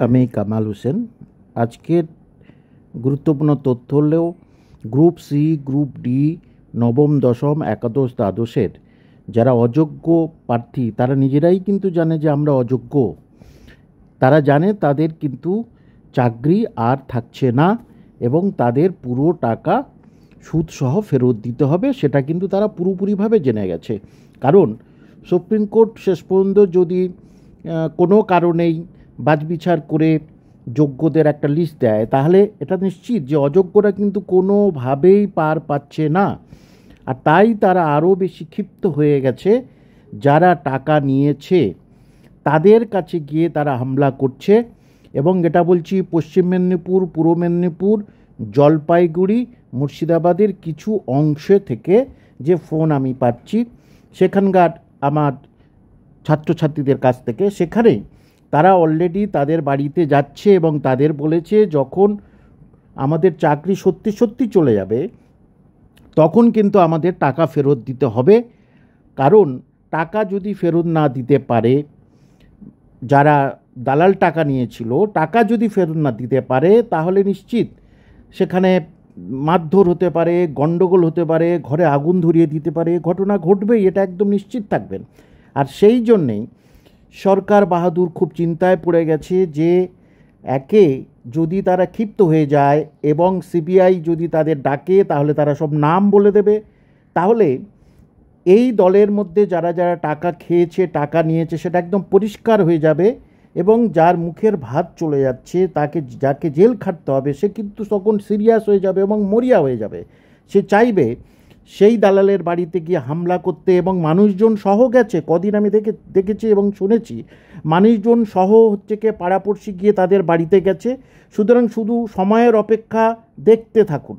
আমি কামাল হোসেন। আজকের গুরুত্বপূর্ণ তথ্য হলেও গ্রুপ সি, গ্রুপ ডি, নবম, দশম, একাদশ, দ্বাদশের যারা অযোগ্য প্রার্থী তারা নিজেরাই কিন্তু জানে যে আমরা অযোগ্য। তারা জানে তাদের কিন্তু চাকরি আর থাকছে না এবং তাদের পুরো টাকা সুদসহ ফেরত দিতে হবে, সেটা কিন্তু তারা পুরোপুরিভাবে জেনে গেছে। কারণ সুপ্রিম কোর্ট শেষ পর্যন্ত যদি কোনো কারণেই বাছবিচার করে যোগ্যদের একটা লিস্ট দেয়, তাহলে এটা নিশ্চিত যে অযোগ্যরা কিন্তু কোনোভাবেই পার পাচ্ছে না। আর তাই তারা আরও বেশি ক্ষিপ্ত হয়ে গেছে। যারা টাকা নিয়েছে তাদের কাছে গিয়ে তারা হামলা করছে। এবং এটা বলছি পশ্চিম মেদিনীপুর, পূর্ব মেদিনীপুর, জলপাইগুড়ি, মুর্শিদাবাদের কিছু অংশে থেকে যে ফোন আমি পাচ্ছি সেখানকার আমার ছাত্রছাত্রীদের কাছ থেকে, সেখানে তারা অলরেডি তাদের বাড়িতে যাচ্ছে এবং তাদের বলেছে যখন আমাদের চাকরি সত্যি সত্যি চলে যাবে তখন কিন্তু আমাদের টাকা ফেরত দিতে হবে। কারণ টাকা যদি ফেরত না দিতে পারে, যারা দালাল টাকা নিয়েছিল টাকা যদি ফেরত না দিতে পারে, তাহলে নিশ্চিত সেখানে মারধর হতে পারে, গণ্ডগোল হতে পারে, ঘরে আগুন ধরিয়ে দিতে পারে, ঘটনা ঘটবেই, এটা একদম নিশ্চিত থাকবেন। আর সেই জন্যেই সরকার বাহাদুর খুব চিন্তায় পড়ে গেছে যে একে যদি তারা ক্ষিপ্ত হয়ে যায় এবং সিবিআই যদি তাদের ডাকে তাহলে তারা সব নাম বলে দেবে। তাহলে এই দলের মধ্যে যারা যারা টাকা খেয়েছে, টাকা নিয়েছে, সেটা একদম পরিষ্কার হয়ে যাবে এবং যার মুখের ভাত চলে যাচ্ছে, তাকে যাকে জেল খাটতে হবে, সে কিন্তু তখন সিরিয়াস হয়ে যাবে এবং মরিয়া হয়ে যাবে। সে চাইবে সেই দালালের বাড়িতে গিয়ে হামলা করতে এবং মানুষজন সহ গেছে, কদিন আমি দেখেছি এবং শুনেছি, মানুষজন সহ হচ্ছে কি পাড়াপড়শি গিয়ে তাদের বাড়িতে গেছে। সুতরাং শুধু সময়ের অপেক্ষা, দেখতে থাকুন।